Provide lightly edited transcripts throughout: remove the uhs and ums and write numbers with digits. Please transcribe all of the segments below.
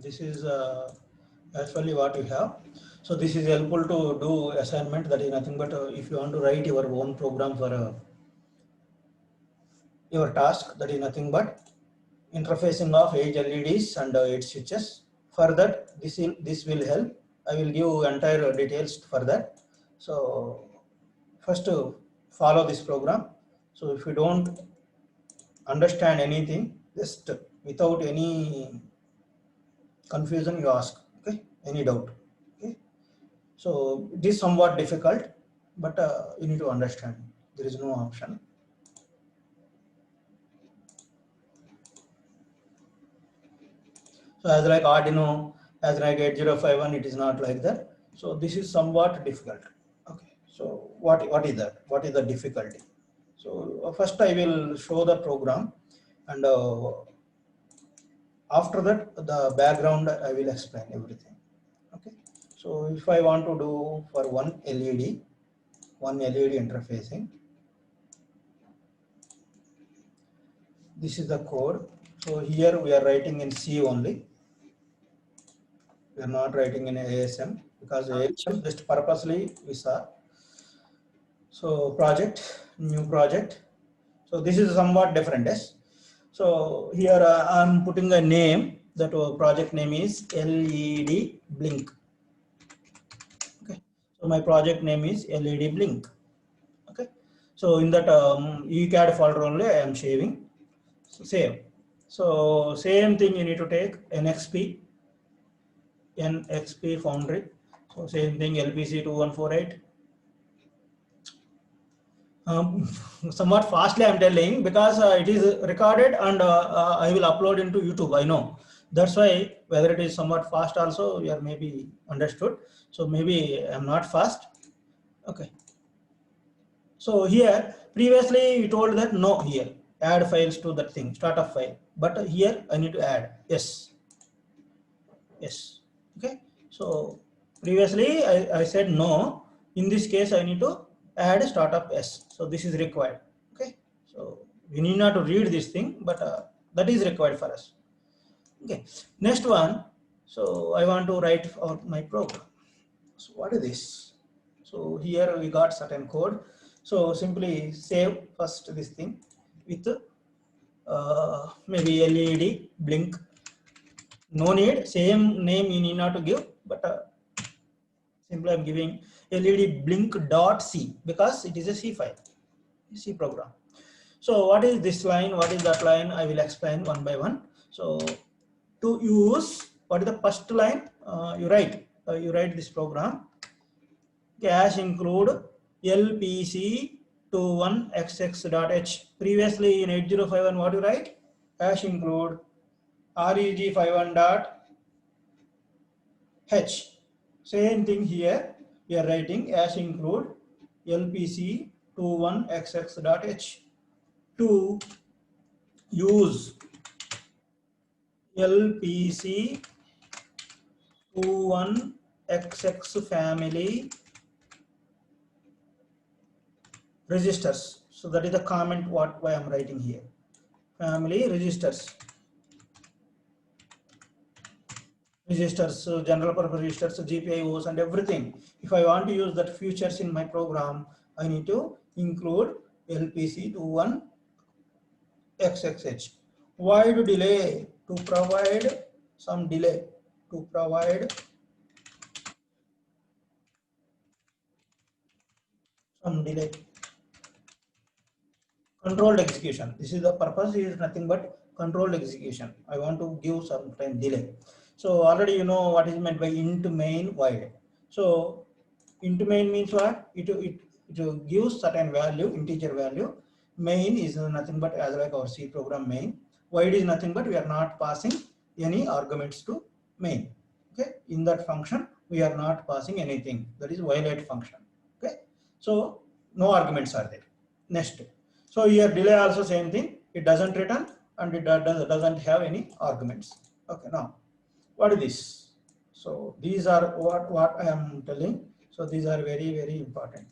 this is actually what you have. So this is helpful to do assignment. That is nothing but if you want to write your own program for your task, that is nothing but interfacing of 8 LEDs and 8 switches. For that, this will help. I will give entire details for that. So first follow this program. So if you don't understand anything, just without any confusion you ask, okay, any doubt, okay. So it is somewhat difficult, but you need to understand, there is no option. So as like Arduino, as like 8051, it is not like that. So this is somewhat difficult, okay. So what is that, what is the difficulty? So first I will show the program, and after that the background I will explain everything, okay. So if I want to do for one LED interfacing, this is the code. So here we are writing in C only, we are not writing in ASM, because ASM just purposely we saw. So project, new project, so this is somewhat different, yes. So here I'm putting a name, that project name is LED Blink, okay. So my project name is LED Blink, okay. So in that ECAD folder only I am saving. So save. So same thing you need to take NXP Foundry. So same thing LPC 2148. Somewhat fastly I'm telling, because it is recorded and I will upload into YouTube, I know. That's why whether it is somewhat fast also you are maybe understood. So maybe I'm not fast, okay. So here previously you told that no, here add files to that thing, startup file, but here I need to add yes, okay. So previously I said no, in this case I need to add startup s, so this is required, okay. So we need not to read this thing, but that is required for us, okay. Next one, so I want to write out my program. So what is this? So here we got certain code, so simply save first this thing with maybe LED Blink. No need, same name you need not to give, but simply I'm giving LED Blink dot C, because it is a C file, C program. So what is this line, what is that line, I will explain one by one. So to use, what is the first line, you write this program, cache include lpc21xx.h. Previously in 8051 what you write, cache include reg51.h. Same thing here, we are writing cache include lpc21xx.h. to use lpc21xx family registers. So that is the comment why I'm writing here, family registers, general purpose registers, GPIOs and everything. If I want to use that features in my program, I need to include lpc21xxh. Void delay, to provide some delay, to provide some delay. Controlled execution, this is the purpose, is nothing but controlled execution. I want to give some time delay. So already you know what is meant by int main void. So int main means what, it gives certain value, integer value. Main is nothing but as like our C program main. Void is nothing but we are not passing any arguments to main, okay. In that function we are not passing anything, that is violate function, okay. So no arguments are there. Next, so here delay also same thing, it doesn't return and it doesn't have any arguments, okay. Now what is this? So these are what I am telling. So these are very important.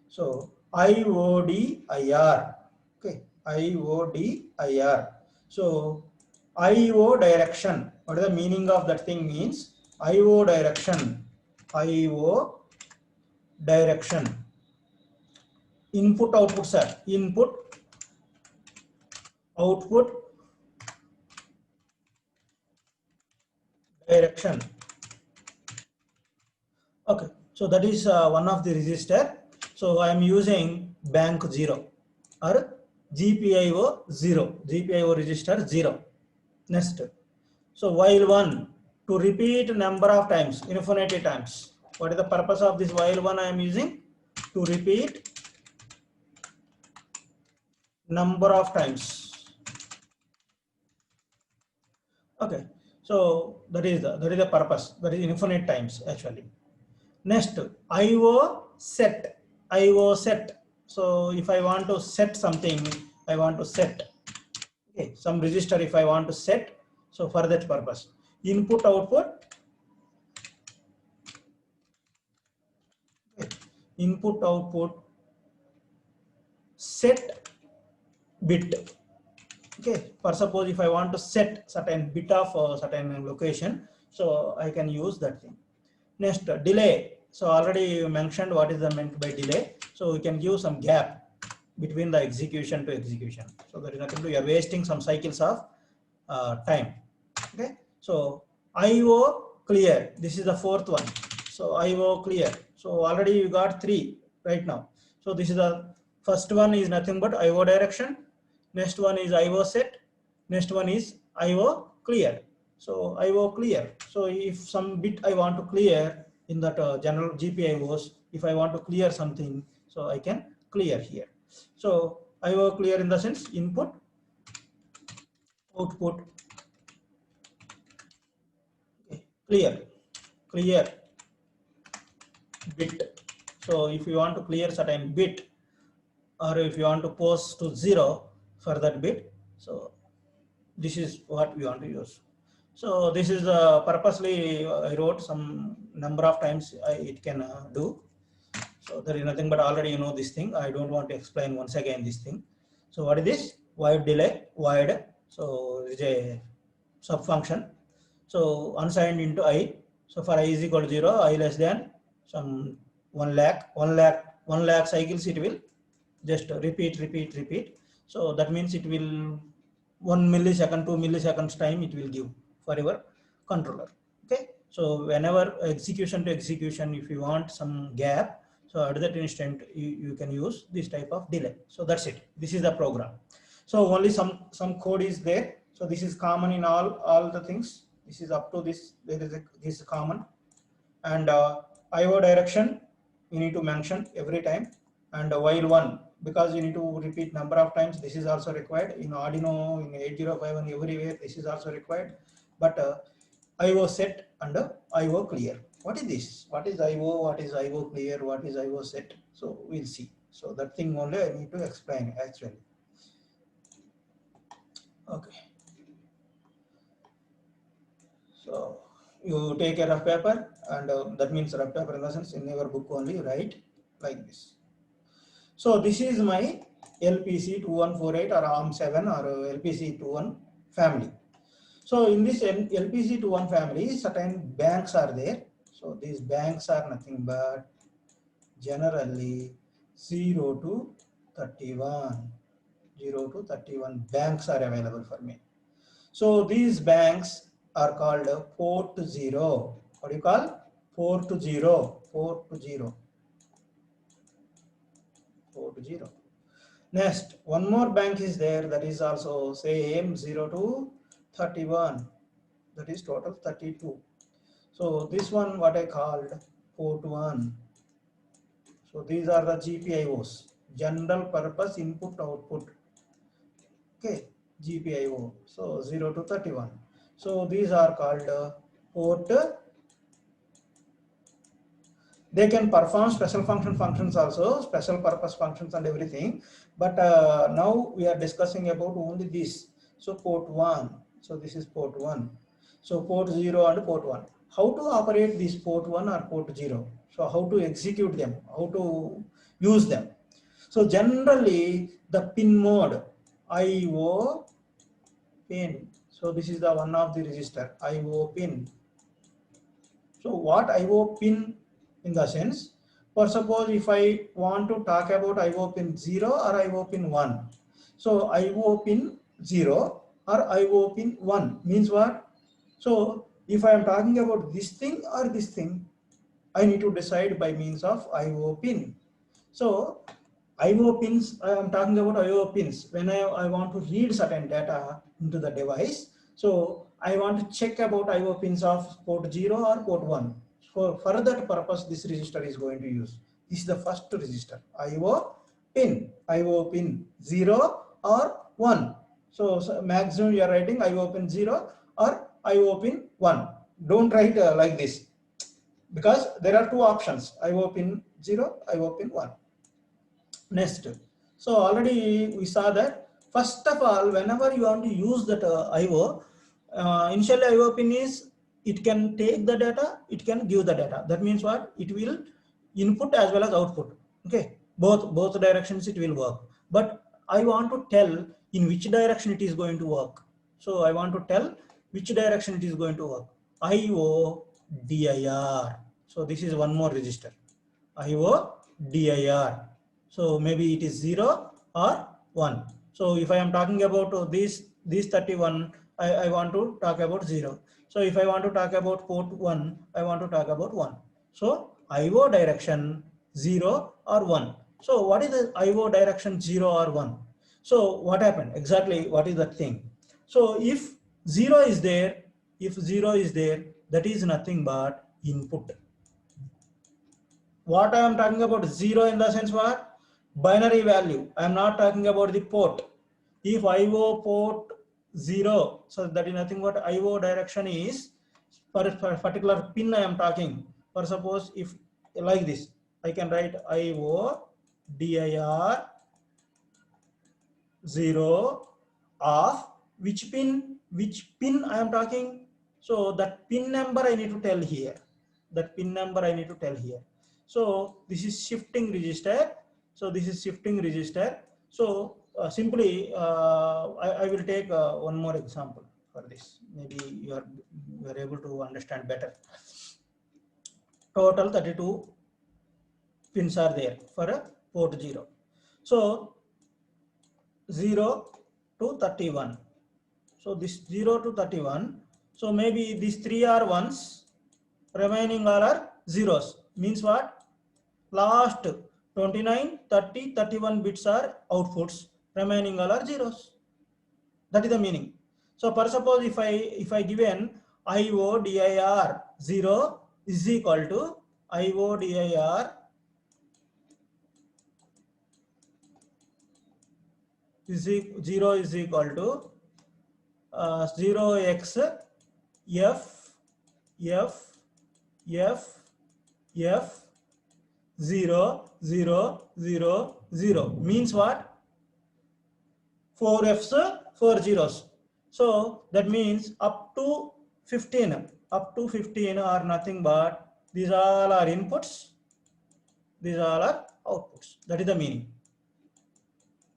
So IODIR, okay, IODIR. So IO direction. What is the meaning of that thing means? IO direction. IO direction. Input output, sir. Input output direction. Okay, so that is one of the register. So I am using bank 0 or GPIO 0, GPIO register 0. Next, so while 1 to repeat number of times, infinity times. What is the purpose of this while 1 I am using? To repeat number of times. Okay, so that is the purpose. That is infinite times actually. Next, IO set. IO set. So if I want to set something, I want to set some register if I want to set. So for that purpose, input output, input output set bit. Okay, for suppose if I want to set certain bit of certain location, so I can use that thing. Next, delay. So already mentioned what is the meant by delay. So we can give some gap between the execution to execution. So there is nothing to, you are wasting some cycles of time. Okay, so IO clear. This is the fourth one. So IO clear. So already you got 3 right now. So this is the first one is nothing but IO direction. Next one is IO set. Next one is IO clear. So IO clear. So if some bit I want to clear in that general GPIOs, if I want to clear something, so I can clear here. So IO clear in the sense input, output, clear bit. So if you want to clear certain bit, or if you want to post to 0 for that bit, so this is what we want to use. So this is purposely I wrote some number of times it can do. So there is nothing but already you know this thing. I don't want to explain once again this thing. So what is this? Void delay, void. So it is a sub function. So unsigned into I. So for I is equal to 0, I less than some 1 lakh cycles it will just repeat. So that means it will 1 millisecond, 2 milliseconds time it will give for your controller. Okay. So whenever execution to execution, if you want some gap, so at that instant you can use this type of delay. So that's it. This is the program. So only some code is there. So this is common in all the things. This is up to this. There is this is common, and IO direction you need to mention every time, and while 1 because you need to repeat number of times. This is also required in Arduino, in 8051, everywhere this is also required. But IO set and IO clear. What is this? What is IO? What is IO clear? What is IO set? So we'll see. So that thing only I need to explain actually. Okay. So you take a rough paper, and that means rough paper in the sense in your book only you write like this. So this is my LPC2148 or ARM7 or LPC21 family. So in this LPC21 family, certain banks are there. So these banks are nothing but generally 0 to 31. 0 to 31 banks are available for me. So these banks are called port 0. What do you call? Port 0. Port 0. Port 0. Next, one more bank is there, that is also same 0 to 31. That is total 32. So this one what I called port 1. So these are the GPIOs, general purpose input output. Okay, GPIO. So 0 to 31. So these are called port. They can perform special functions also, special purpose functions and everything. But now we are discussing about only this. So port 1. So this is port 1. So port 0 and port 1. How to operate this port 1 or port 0? So how to execute them? How to use them? So generally the pin mode IO pin. So this is the one of the register IO pin. So what IO pin in the sense, for suppose if I want to talk about IO pin 0 or IO pin 1. So IO pin 0 or IO pin 1 means what? So if I am talking about this thing or this thing, I need to decide by means of IO pin. So IO pins, I am talking about IO pins. When I want to read certain data into the device, so I want to check about IO pins of port 0 or port 1. For that purpose, this register is going to use. This is the first register, IO pin 0 or 1. So maximum you are writing IO pin 0 or IO pin 1. Don't write like this, because there are two options, IO pin 0, IO pin 1. Next, so already we saw that first of all, whenever you want to use that IO, initially IO pin is, it can take the data, it can give the data. That means what? It will input as well as output. Okay, both directions it will work. But I want to tell in which direction it is going to work. So I want to tell which direction it is going to work. IO dir. So this is one more register. IO dir. So maybe it is 0 or 1. So if I am talking about these 31, I want to talk about 0. So if I want to talk about port 1, I want to talk about 1. So IO direction 0 or 1. So what is the IO direction 0 or 1? So what happened? Exactly what is that thing? So if 0 is there, that is nothing but input. What I am talking about 0 in the sense what? Binary value. I am not talking about the port. If IO port 0, so that is nothing but IO direction is for a particular pin I am talking. For suppose if like this, I can write IO dir 0 of which pin I am talking. So that pin number I need to tell here. So this is shifting register. So simply I will take one more example for this. Maybe you are able to understand better. Total 32 pins are there for a port 0. So 0 to 31. So this 0 to 31. So maybe these three are ones, remaining all are zeros. Means what? Last 29, 30, 31 bits are outputs, remaining all are zeros. That is the meaning. So for suppose if I given IO dir 0 is equal to IO dir is 0 is equal to 0x f 0 0 0 0 means what? 4 f's 4 zeros. So that means up to 15 are nothing but these all are inputs, these all are outputs. That is the meaning.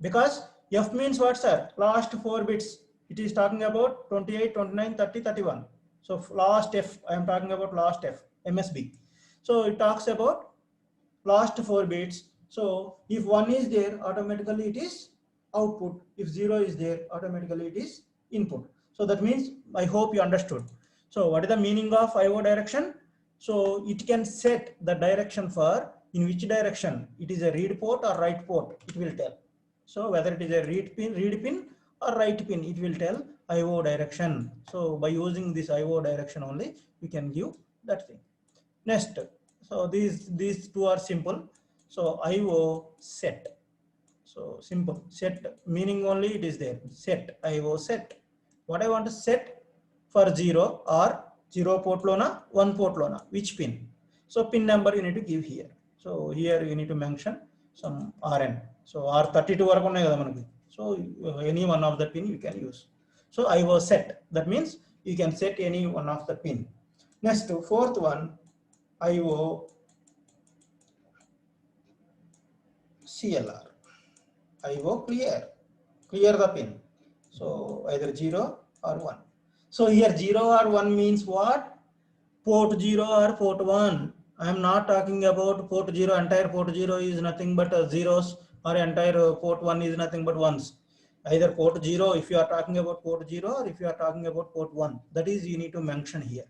Because f means what, sir? Last 4 bits. It is talking about 28, 29, 30, 31. So last f, I am talking about last f, MSB. So it talks about last 4 bits. So if 1 is there, automatically it is output. If 0 is there, automatically it is input. So that means, I hope you understood. So what is the meaning of IO direction? So it can set the direction for in which direction it is a read port or write port, it will tell. So whether it is a read pin or write pin, it will tell IO direction. So by using this IO direction only, we can give that thing. Next, so these two are simple. So IO set. So simple set meaning only it is there. Set IO set. What I want to set for 0 or 0 port lona, 1 port lona, which pin? So pin number you need to give here. So here you need to mention some RN. So R32 varaku unnai kada manaki. So any one of the pin you can use. So IO set. That means you can set any one of the pin. Next, fourth one, IO CLR. IO clear the pin. So either 0 or 1. So here 0 or 1 means what? Port 0 or port 1. I am not talking about port 0. Entire port 0 is nothing but zeros, or entire port 1 is nothing but ones. Either port 0 if you are talking about port 0, or if you are talking about port 1. That is you need to mention here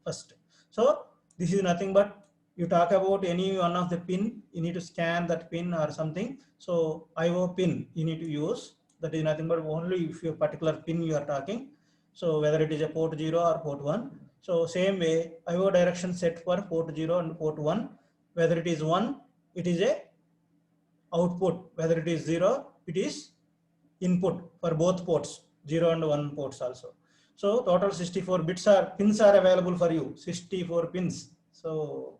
first. So this is nothing but you talk about any one of the pin, you need to scan that pin or something. So IO pin you need to use. That is nothing but only if your particular pin you are talking. So whether it is a port 0 or port 1. So same way IO direction set for port 0 and port 1. Whether it is 1, it is a output. Whether it is 0, it is input for both ports, 0 and 1 ports also. So total 64 pins are available for you, 64 pins. So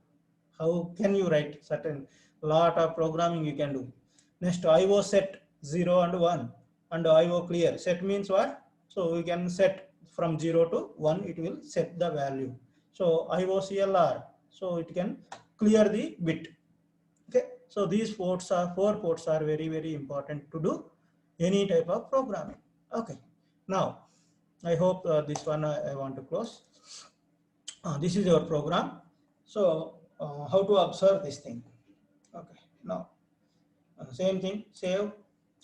how can you write certain lot of programming you can do. Next IO set 0 and 1 and IO clear. Set means what? So we can set from 0 to 1, it will set the value. So IO CLR, so it can clear the bit. Okay, so these four ports are very important to do any type of programming. Okay, now I hope this one I want to close. This is your program. So how to observe this thing? Okay, now same thing, save.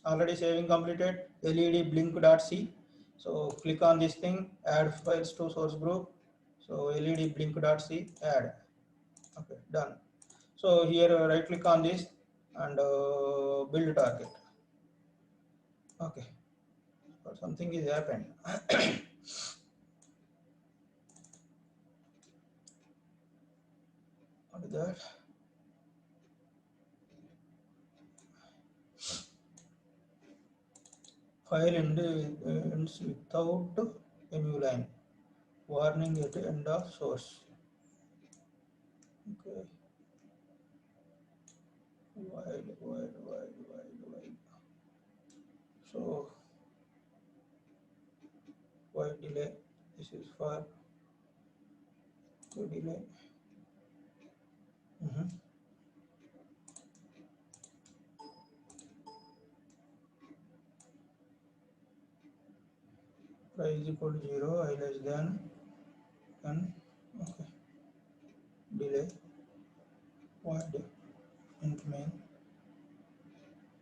Already saving completed. LED blink.c. So click on this thing, add files to source group. So LED blink.c, add. Okay, done. So here right click on this and build target. Okay, so something is happened. What is that? File ends without a new line. Warning at the end of source. Okay. While. So why delay? This is for delay. I is equal to 0, I less than 10. Okay. Delay. Void int main.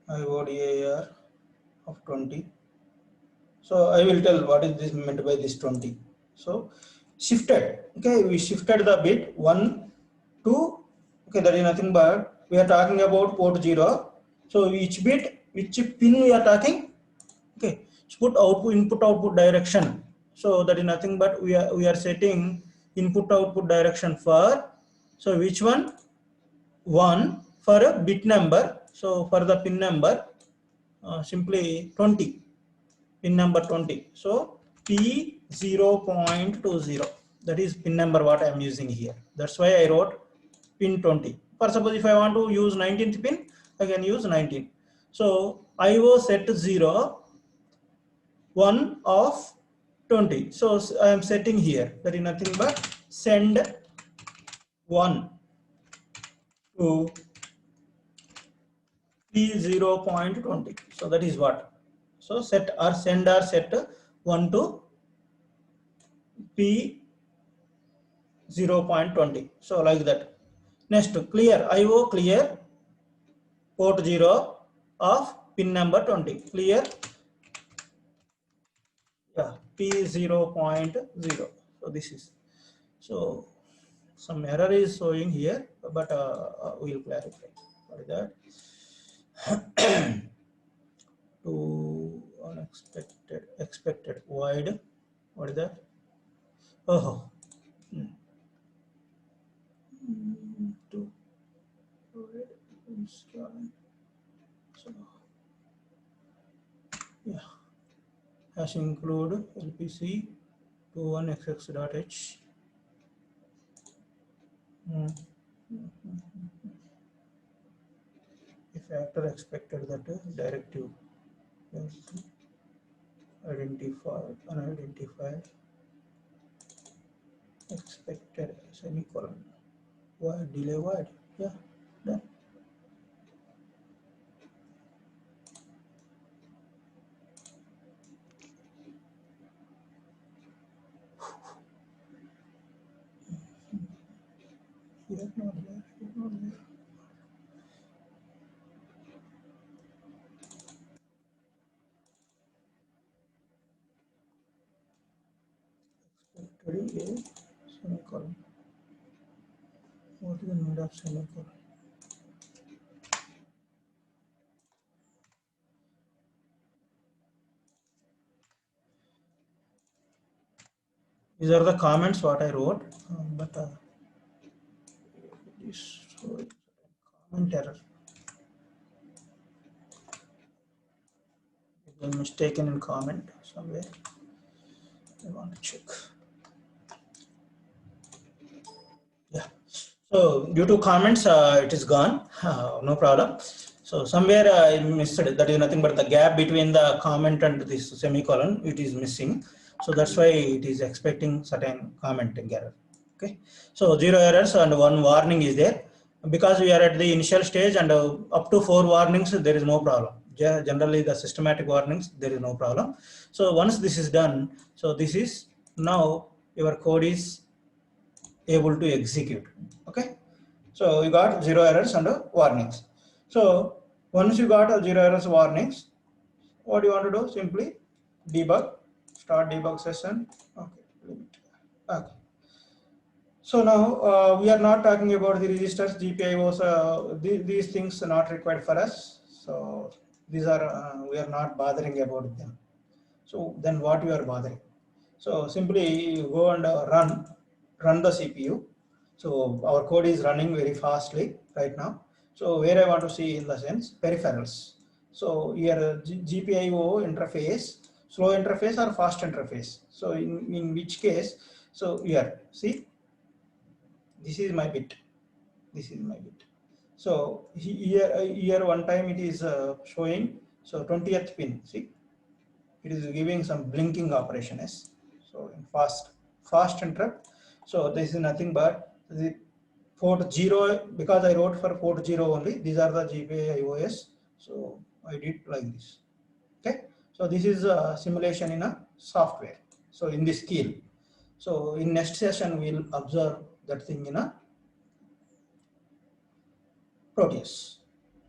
IODAR of 20. So I will tell what is this meant by this 20. So shifted. Okay, we shifted the bit 1 to, okay, that is nothing but we are talking about port 0. So which bit, which pin we are talking? Okay, put output input output direction. So that is nothing but we are setting input output direction for, so which one? 1 for a bit number. So for the pin number simply 20, pin number 20. So P 0.20, that is pin number what I am using here. That's why I wrote pin 20. For suppose if I want to use 19th pin, I can use 19. So IO set 0, 1 of 20. So I am setting here, that is nothing but send 1 to P 0.20. So that is what. So set or send or set 1 to P 0.20. So like that. Next clear IO clear port 0 of pin number 20. Clear, yeah, P 0.0. So this is, so some error is showing here, but we will clarify. What is that? To unexpected expected void. What is that? Oh, to install. So yeah, hash include lpc 21xx.h. If actor expected that directive identified unidentified expected semicolon void delay void, yeah, done. here, not there, not there. Expected is semicolon. What is the need of semicolon? These are the comments what I wrote, but this comment error. It's mistaken in comment somewhere. I want to check. Yeah. So due to comments, it is gone. No problem. So somewhere I missed it. That is nothing but the gap between the comment and this semicolon. It is missing. So that's why it is expecting certain commenting error. Okay. So 0 errors and 1 warning is there. Because we are at the initial stage and up to 4 warnings, there is no problem. Generally, the systematic warnings, there is no problem. So once this is done, so this is now your code is able to execute. Okay. So you got 0 errors and warnings. So once you got 0 errors warnings, what do you want to do? Simply debug, start debug session. Okay. Okay. So now we are not talking about the registers, GPIOs, these things are not required for us. So these are, we are not bothering about them. So then what you are bothering? So simply you go and run the CPU. So our code is running very fastly right now. So where I want to see in the sense peripherals. So here GPIO interface, slow interface or fast interface. So in which case, so here see, this is my bit. This is my bit. So here one time it is showing. So 20th pin. See, it is giving some blinking operation. Yes. So in fast interrupt. So this is nothing but the port 0, because I wrote for port 0 only. These are the GPIOs. So I did like this. Okay. So this is a simulation in a software. So in this skill. So in next session we'll observe that thing in a Proteus.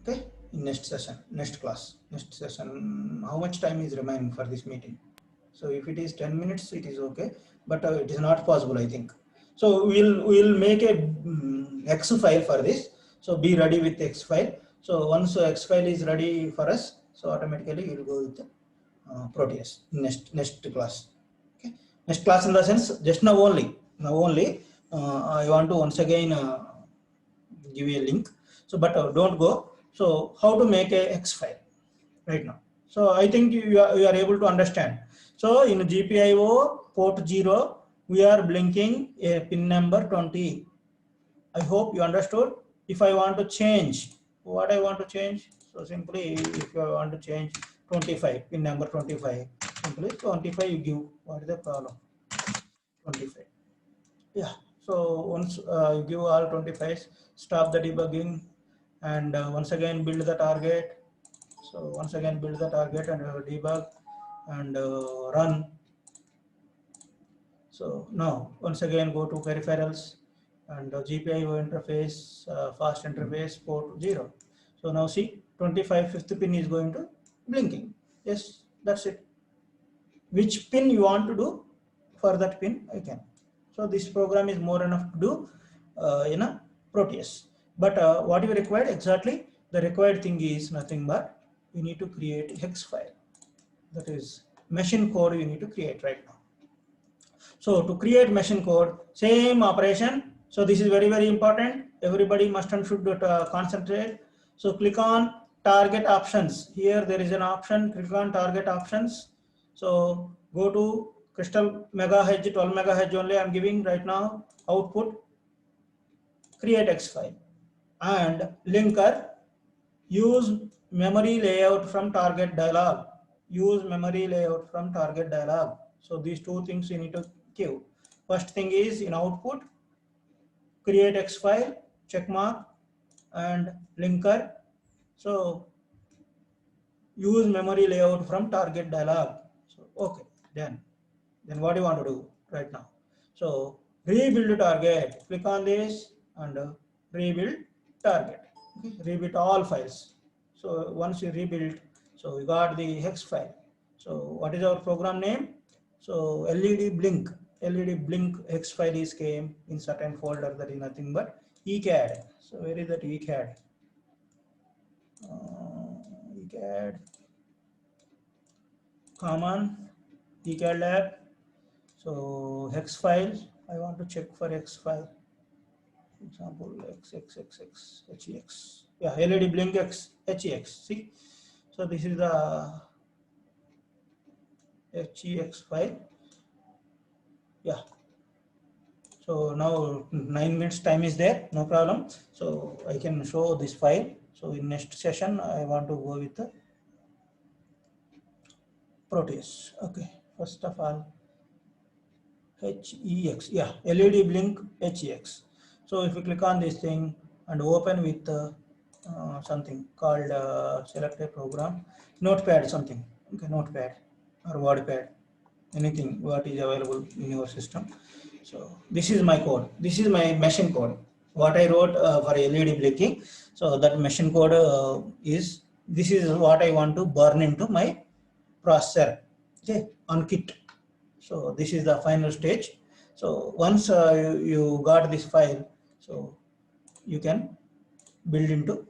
Okay, in next session, next class, next session. How much time is remaining for this meeting? So if it is 10 minutes, it is okay, but it is not possible, I think. So we'll make a X file for this. So be ready with X file. So once X file is ready for us, so automatically we'll go with Proteus next class. Okay, next class in the sense just now only. Now only I want to once again give you a link. So, but don't go. So, how to make a X file right now? So, I think you are able to understand. So, in GPIO port 0, we are blinking a pin number 20. I hope you understood. If I want to change, what I want to change? So, simply if you want to change 25, pin number 25, simply 25 you give. What is the problem? 25. Yeah. So once you give all 25s, stop the debugging and once again build the target. So once again build the target and debug and run. So now once again go to peripherals and GPIO interface, fast interface port 0. So now see 25 fifth pin is going to blinking. Yes, that's it. Which pin you want to do for that pin, I can. So this program is more enough to do in a Proteus. But what you required exactly, the required thing is nothing but you need to create a hex file. That is machine code you need to create right now. So to create machine code, same operation. So this is very important. Everybody must and should concentrate. So click on target options. Here there is an option. Click on target options. So go to crystal megahertz, 12 megahertz only. I'm giving right now output. Create X file and linker. Use memory layout from target dialog. Use memory layout from target dialog. So these two things you need to give. First thing is in output, create X file, check mark and linker. So use memory layout from target dialog. So okay, then what do you want to do right now? So rebuild target. Click on this and rebuild target. Okay, rebuild all files. So once you rebuild, so we got the hex file. So what is our program name? So LED blink hex file is came in certain folder, that is nothing but ECAD. So where is that ECAD? ECAD common ECAD lab. So hex file, I want to check for hex file. Example XXXX HEX. Yeah, LED blink X HEX. See, so this is the HEX file. Yeah. So now 9 minutes time is there, no problem. So I can show this file. So in next session, I want to go with the Proteus. Okay, first of all, HEX. Yeah, LED blink HEX. So if you click on this thing and open with something called select a program, notepad something. Okay, notepad or wordpad, anything what is available in your system. So this is my code. This is my machine code. What I wrote for LED blinking. So that machine code is, this is what I want to burn into my processor. Okay, on kit. So this is the final stage. So once you got this file, so you can build into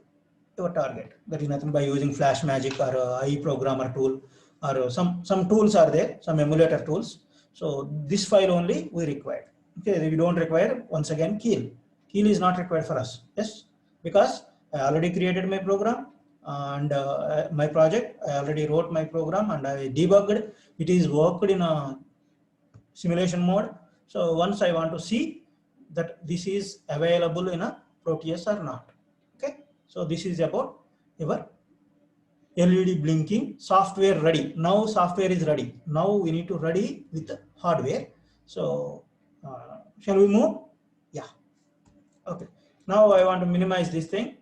your target. That is nothing by using Flash Magic or iProgrammer tool, or some tools are there, some emulator tools. So this file only we require. Okay, we don't require once again Keel. Keel is not required for us. Yes, because I already created my program and my project. I already wrote my program and I debugged. It is worked in a simulation mode. So once I want to see that this is available in a Proteus or not. Okay, so this is about your LED blinking software ready. Now software is ready. Now we need to ready with the hardware. So shall we move? Yeah. Okay. Now I want to minimize this thing.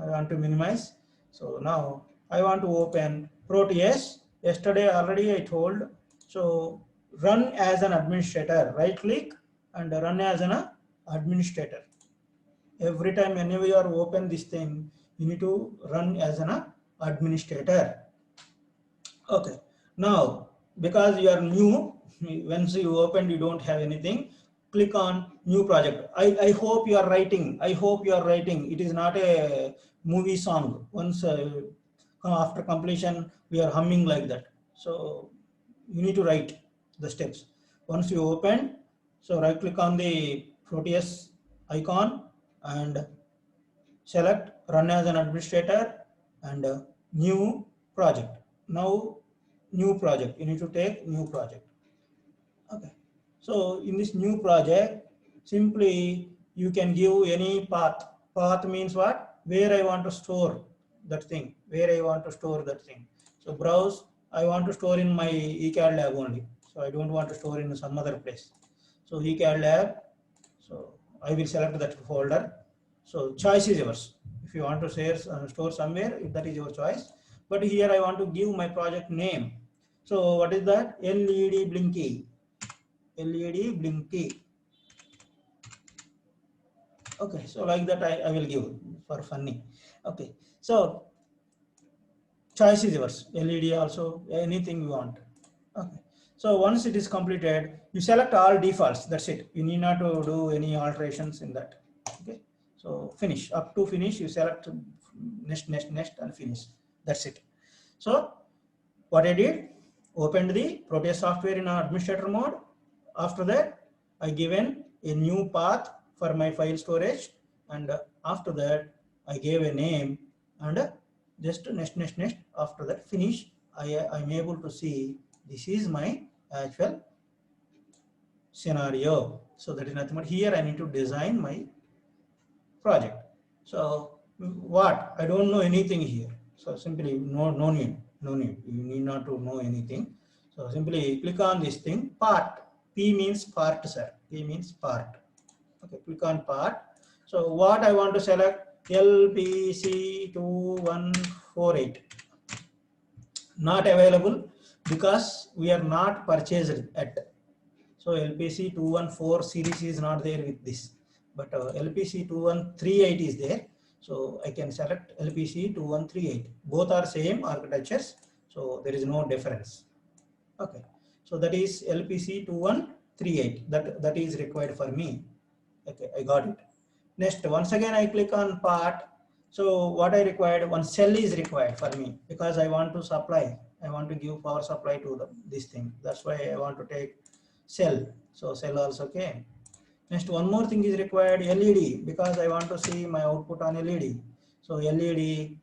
I want to minimize. So now I want to open Proteus. Yesterday already I told. So run as an administrator. Right click and run as an administrator. Every time whenever you are open this thing, you need to run as an administrator. Okay. Now because you are new, once you open you don't have anything, click on new project. I hope you are writing. I hope you are writing. It is not a movie song. Once after completion we are humming like that. So you need to write the steps. Once you open, so right click on the Proteus icon and select run as an administrator and new project. Now new project, you need to take new project. Okay, so in this new project simply you can give any path. Path means what? Where I want to store that thing, where I want to store that thing. So browse, I want to store in my ECAD lab only, so I don't want to store in some other place. So ECAD lab, so I will select that folder. So choice is yours. If you want to store somewhere, that is your choice. But here I want to give my project name. So what is that? LED Blinky. LED Blinky. Okay, so like that I will give for funny. Okay, so choice is yours. LED also, anything you want. Okay, so once it is completed, you select all defaults. That's it. You need not to do any alterations in that. Okay, so finish. Up to finish, you select next, and finish. That's it. So what I did, opened the Proteus software in administrator mode. After that, I given a new path for my file storage, and after that I gave a name, and just next. After that finish, I'm able to see this is my actual scenario. So that is nothing but here I need to design my project. So what? I don't know anything here. So simply no need. You need not to know anything. So simply click on this thing, part. P means part, sir. P means part. Okay, click on part. So what I want to select, LPC2148. Not available because we are not purchased at. So LPC214 series is not there with this. but LPC2138 is there. So I can select LPC2138. Both are same architectures, so there is no difference. Okay, so that is LPC2138. That is required for me. Okay, I got it. Next, once again I click on part. So what I required, one cell is required for me because I want to supply. I want to give power supply to this thing. That's why I want to take cell. So cell also came. Next, one more thing is required, LED, because I want to see my output on LED. So LED,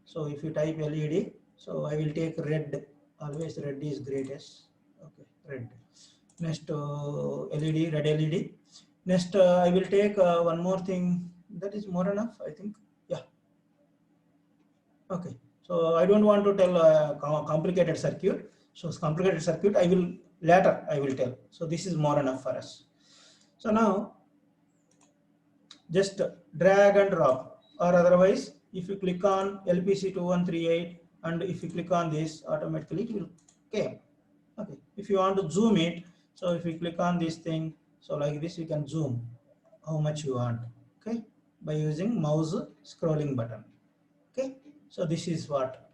so if you type LED, so I will take red. Always red is greatest. Okay, red. Next, LED, red LED. Next, I will take one more thing. That is more enough, I think. Yeah. Okay. So I don't want to tell complicated circuit. So complicated circuit, I will later I will tell. So this is more enough for us. So now, just drag and drop, or otherwise, if you click on LPC2138 and if you click on this, automatically it will came. Okay. If you want to zoom it, so if you click on this thing, so like this, you can zoom how much you want. Okay, by using mouse scrolling button. Okay, so this is what.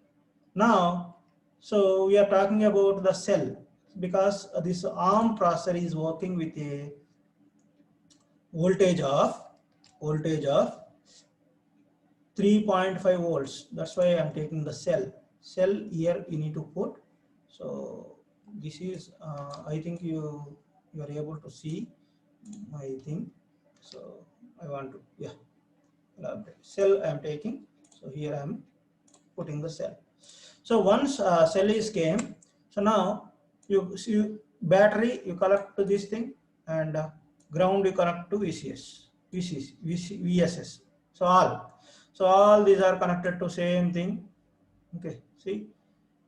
Now, so we are talking about the cell because this ARM processor is working with a voltage of 3.5 volts. That's why I'm taking the cell. Cell here you need to put. So this is I think you are able to see my thing. So I want to, yeah, cell I'm taking. So here I'm putting the cell. So once cell is came, so now you battery you connect to this thing, and ground you connect to VSS. So all these are connected to same thing. Okay, see,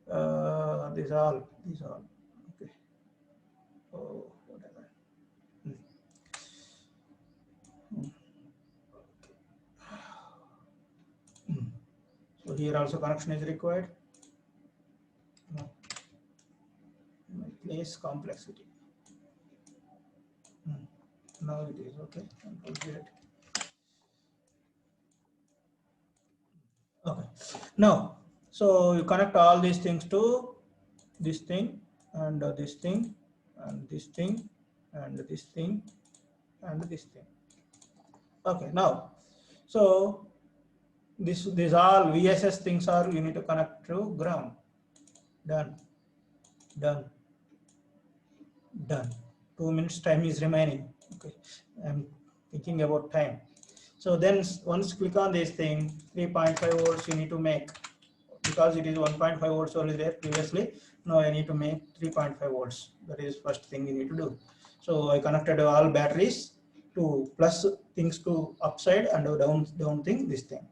these all. Okay. Oh, whatever. So here also connection is required. No. Place complexity. Now it is okay. Okay. Now, so you connect all these things to this thing and this thing and this thing and this thing and this thing. Okay. Now, so these all VSS things are you need to connect to ground. Done. 2 minutes time is remaining. Okay, I'm thinking about time. So then once click on this thing, 3.5 volts you need to make, because it is 1.5 volts only there previously. Now I need to make 3.5 volts. That is first thing you need to do. So I connected all batteries to plus things to upside and down thing, this thing.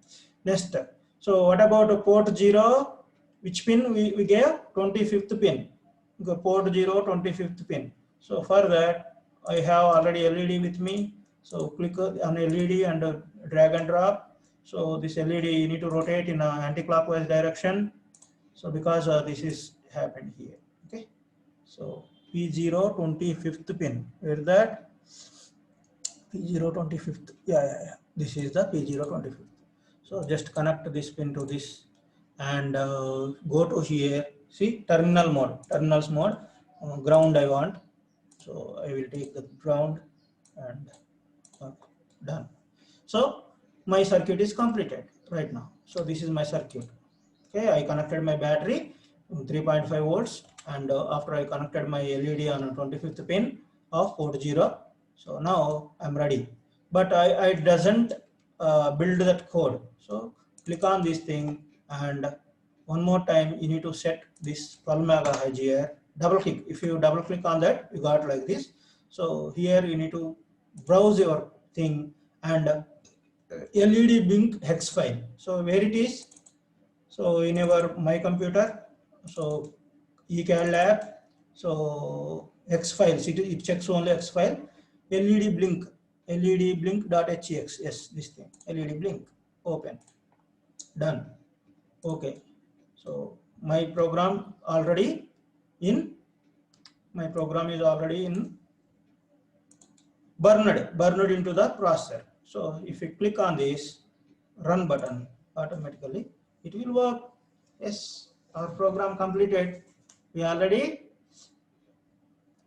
Next, so what about port 0? Which pin we gave? 25th pin. Port 0, 25th pin. So for that, I have already LED with me. So click on LED and drag and drop. So this LED you need to rotate in an anti-clockwise direction. So because this is happened here. Okay. So P0 25th pin. Where is that? P0 25th. Yeah. This is the P0 25th. So just connect this pin to this and go to here. See, terminals mode, ground I want. So I will take the ground and done. So my circuit is completed right now. So this is my circuit. Okay, I connected my battery 3.5 volts, and after I connected my LED on 25th pin of port 0. So now I'm ready. But I doesn't build that code. So click on this thing, and one more time you need to set this 12 megahertz here. Double click. If you double click on that, you got like this. So here you need to browse your thing and LED blink hex file. So where it is? So in our my computer, so eCAD lab, so X files, it checks only X file, LED blink.hex, yes, this thing, LED blink, open, done. Okay, so my program is already in burned into the processor. So if you click on this run button, automatically it will work. Yes, our program completed. We already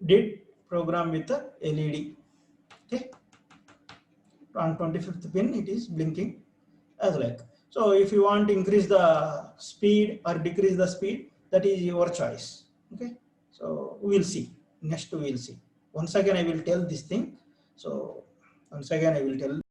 did program with the LED. Okay, on 25th pin it is blinking as like. So if you want to increase the speed or decrease the speed, that is your choice. Okay, so we will see. Next we will see. Once again I will tell this thing. So once again I will tell